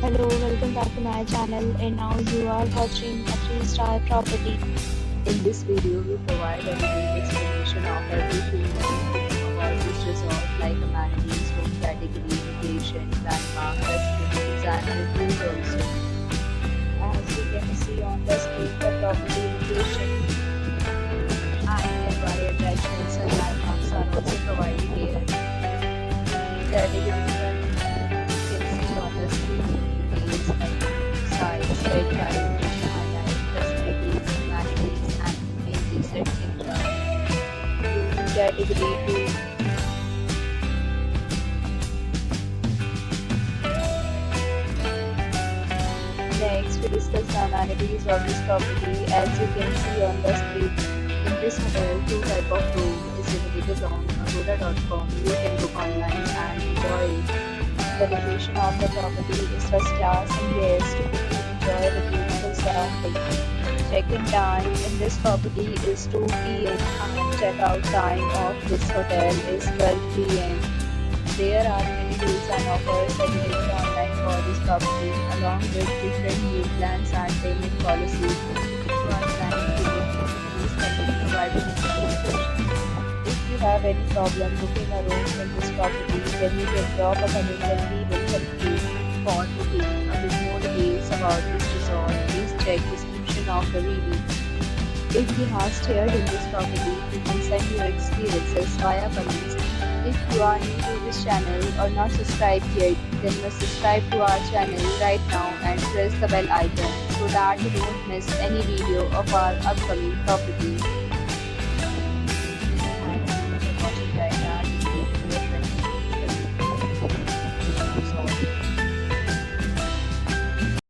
Hello, welcome back to my channel, and now you are watching a 3-star property. In this video, we provide a detailed explanation of everything about this resort, like amenities, home category, location, landmark, facilities, and reviews also. As you can see on the screen, the property location And nearby attractions and landmarks are also provided here. Categories are you can see on the screen details like size, bed type, highlight, facilities, amenities, and images, etc. category 2. Next, we discuss the amenities of this property. As you can see on the screen, In this hotel, two type of room is available on agoda.com. You can book online and enjoy it. the location of the property is first class and guests can enjoy the beautiful surroundings. Check-in time in this property is 2 p.m. and check-out time of this hotel is 12 p.m. There are many deals and offers available online for this property, along with different meal plans and payment policies. If you are planning to book, please contact provided information. If you have any problem booking a room in this property, then you can drop a comment and we will help you. For booking a bit more details about this resort, please check description of the video. If you have stayed in this property, you can send your experiences via comments. If you are new to this channel or not subscribed yet, then must subscribe to our channel right now and press the bell icon so that you don't miss any video of our upcoming property.